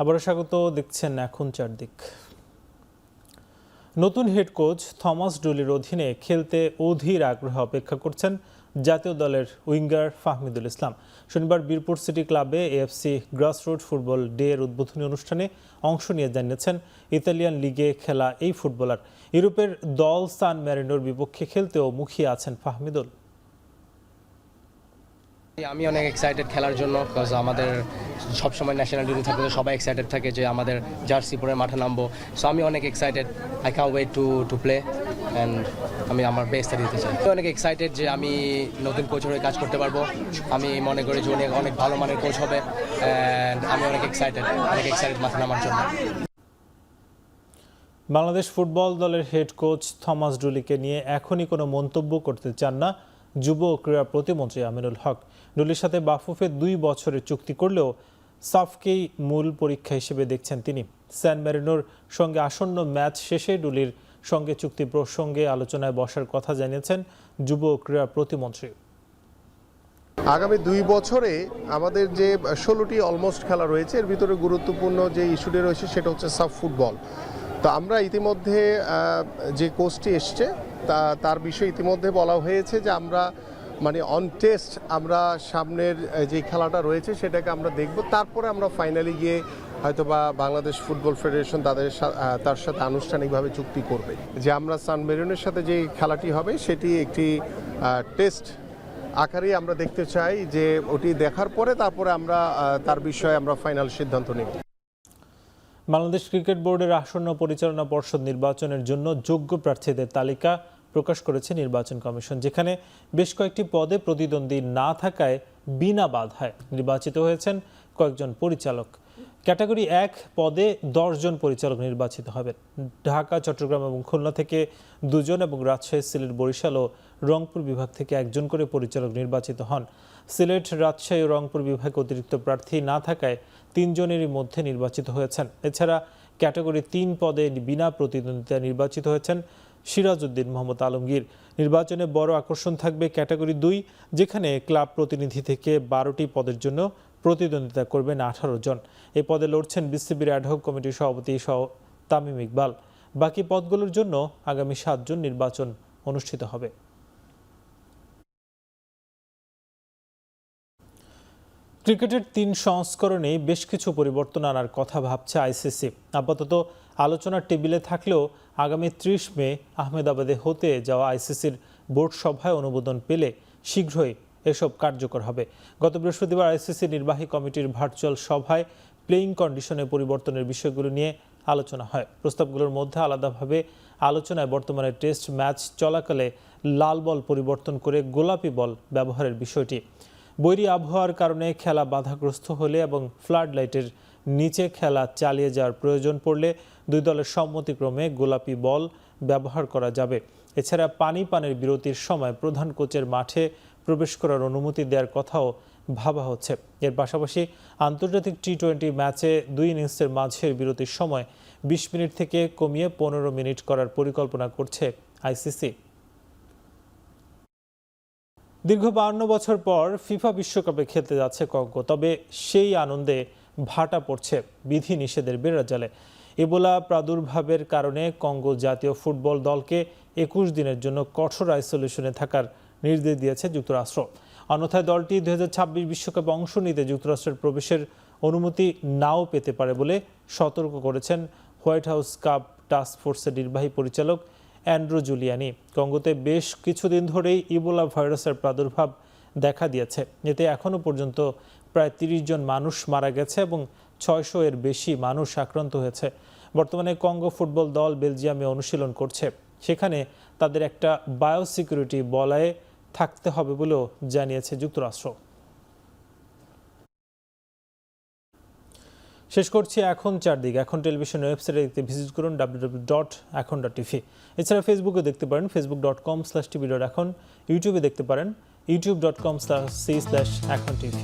A: আবারও স্বাগত, দেখছেন এখন চারদিক। নতুন হেড কোচ থমাস ডুলির অধীনে খেলতে অধীর আগ্রহে অপেক্ষা করছেন জাতীয় দলের উইঙ্গার ফাহমিদুল ইসলাম। শনিবার বীরপুর সিটি ক্লাবে এএফসি গ্রাসরুট ফুটবল ডে এর উদ্বোধনী অনুষ্ঠানে অংশ নিয়ে জানিয়েছেন ইতালিয়ান লিগে খেলা এই ফুটবলার। ইউরোপের দল সান ম্যারিনোর বিপক্ষে খেলতেও মুখিয়ে আছেন ফাহমিদুল।
S: আমি অনেক এক্সাইটেড খেলার জন্য, বিকজ আমাদের সবসময় ন্যাশনাল ডিউটি থাকে, সবাই এক্সাইটেড থাকে যে আমাদের জার্সি পরে মাঠে নামবো। সো আমি অনেক excited, I can wait to play and আমি আমার বেস্টটা দিতে চাই। আমি অনেক এক্সাইটেড যে আমি নতুন কোচ হয়ে কাজ করতে পারবো। আমি মনে করি যে অনেক ভালো মানের কোচ হবে অ্যান্ড আমি অনেক এক্সাইটেড মাঠে নামার জন্য।
A: বাংলাদেশ ফুটবল দলের হেড কোচ থমাস ডুলিকে নিয়ে এখনই কোনো মন্তব্য করতে চান না যুব ও ক্রীড়া প্রতিমন্ত্রী আমিনুল হক। ডুলির সাথে বাফুফে 2 বছরের চুক্তি করলেও সাফকেই মূল পরীক্ষা হিসেবে দেখছেন তিনি। স্যান ম্যারিনোর সঙ্গে আসন্ন ম্যাচ শেষে ডুলির সঙ্গে চুক্তি প্রসঙ্গে আলোচনায় বসার কথা জানিয়েছেন যুব ও ক্রীড়া প্রতিমন্ত্রী।
T: আগামী 2 বছরে আমাদের যে 16টি অলমোস্ট খেলা রয়েছে, এর ভিতরে গুরুত্বপূর্ণ যে ইস্যুটি রয়েছে সেটা হচ্ছে সাব ফুটবল। তো আমরা ইতিমধ্যে যে কোচটি এসছে তার বিষয়ে ইতিমধ্যে বলা হয়েছে যে আমরা মানে অন টেস্ট আমরা সামনের যে খেলাটা রয়েছে সেটাকে আমরা দেখব, তারপরে আমরা ফাইনালি গিয়ে হয়তোবা বাংলাদেশ ফুটবল ফেডারেশন তার সাথে আনুষ্ঠানিকভাবে চুক্তি করবে যে আমরা সান মেরিনের সাথে যে খেলাটি হবে সেটি একটি টেস্ট আকারে আমরা দেখতে চাই, যে ওটি দেখার পরে তারপরে আমরা তার বিষয়ে আমরা ফাইনাল সিদ্ধান্ত নেব।
A: বাংলাদেশ ক্রিকেট বোর্ডের আসন্ন পরিচালনা পর্ষদ নির্বাচনের জন্য যোগ্য প্রার্থীদের তালিকা প্রকাশ করেছে নির্বাচন কমিশন, যেখানে বেশ কয়েকটি পদে প্রতিদ্বন্দ্বী না থাকায় বিনা বাধায় নির্বাচিত হয়েছেন কয়েকজন পরিচালক। ক্যাটাগরি 1 পদে 10 জন পরিচালক নির্বাচিত হবেন। ঢাকা, চট্টগ্রাম এবং খুলনা থেকে 2 জন এবং রাজশাহী, সিলেট, বরিশাল ও রংপুর বিভাগ থেকে 1 জন করে পরিচালক নির্বাচিত হন। সিলেট, রাজশাহী ও রংপুর বিভাগে অতিরিক্ত প্রার্থী না থাকায় 3 জনেরই মধ্যে নির্বাচিত হয়েছেন। এছাড়া ক্যাটাগরি 3 পদে বিনা প্রতিদ্বন্দ্বিতা নির্বাচিত হয়েছেন সিরাজউদ্দিন মোহাম্মদ আলমগীর। নির্বাচনে বড় আকর্ষণ থাকবে ক্যাটাগরি 2, যেখানে ক্লাব প্রতিনিধি থেকে 12টি পদের জন্য প্রতিদ্বন্দ্বিতা করবেন 18 জন। এই পদে লড়ছেন বিসিবির অ্যাডহক কমিটির সভাপতি সহ তামিম ইকবাল। বাকি পদগুলোর জন্য আগামী 7 জুন নির্বাচন অনুষ্ঠিত হবে। ক্রিকেটের 3 সংস্করণে বেশ কিছু পরিবর্তন আনার কথা ভাবছে আইসিসি। আপাতত আলোচনার টেবিলে থাকলেও আগামী 30 মে আহমেদাবাদে হতে যাওয়া আইসিসির বোর্ড সভায় অনুমোদন পেলে শীঘ্রই এসব কার্যকর হবে। গত বৃহস্পতিবার আইসিসি নির্বাহী কমিটির ভার্চুয়াল সভায় প্লেইং কন্ডিশনে পরিবর্তনের বিষয়গুলো নিয়ে আলোচনা হয়। প্রস্তাবগুলোর মধ্যে আলাদাভাবে আলোচনায় বর্তমানে টেস্ট ম্যাচ চলাকালে লাল বল পরিবর্তন করে গোলাপি বল ব্যবহারের বিষয়টি, বৈরী আবহাওয়ার কারণে খেলা বাধাগ্রস্ত হলে এবং ফ্লাড লাইটের নিচে খেলা চালিয়ে যাওয়ার প্রয়োজন পড়লে 2 দলের সম্মতিক্রমে গোলাপি বল ব্যবহার করা যাবে। এছাড়া পানির বিরতির সময় প্রধান কোচের মাঠে প্রবেশ করার অনুমতি দেওয়ার কথাও ভাবা হচ্ছে। এর পাশাপাশি আন্তর্জাতিক টি-20 ম্যাচে 2 ইনিংসের মাঝের বিরতির সময় 20 মিনিট থেকে কমিয়ে 15 মিনিট করার পরিকল্পনা করছে আইসিসি। দীর্ঘ 52 বছর পর ফিফা বিশ্বকাপে খেলতে যাচ্ছে কঙ্গো, তবে সেই আনন্দে ভাটা পড়ছে বিধি নিষেধের বেড়াজালে। ইবোলা প্রাদুর্ভাবের কারণে কঙ্গো জাতীয় ফুটবল দলকে 21 দিনের জন্য কঠোর আইসোলেশনে থাকার নির্দেশ দিয়েছে যুক্তরাষ্ট্র। অন্যথায় দলটি 2026 বিশ্বকাপে অংশ নিতে যুক্তরাষ্ট্রের প্রবেশের অনুমতি নাও পেতে পারে বলে সতর্ক করেছেন হোয়াইট হাউস কাপ টাস্ক ফোর্সের নির্বাহী পরিচালক অ্যান্ড্রু জুলিয়ানি। কঙ্গোতে বেশ কিছুদিন ধরেই ইবোলা ভাইরাসের প্রাদুর্ভাব দেখা দিয়েছে। এতে এখনও পর্যন্ত প্রায় 30 জন মানুষ মারা গেছে এবং 600 এর বেশি মানুষ আক্রান্ত হয়েছে। বর্তমানে কঙ্গো ফুটবল দল বেলজিয়ামে অনুশীলন করছে। সেখানে তাদের একটা বায়োসিকিউরিটি বলয়ে থাকতে হবে বলেও জানিয়েছে যুক্তরাষ্ট্র। শেষ করছি এখন চারদিক। এখন টেলিভিশন ওয়েবসাইটে দেখতে ভিজিট করুন www.ekhon.tv। এছাড়া ফেসবুকে দেখতে পারেন facebook.com/tv.ekhon, ইউটিউবে দেখতে পারেন youtube.com/c/ekhon.tv।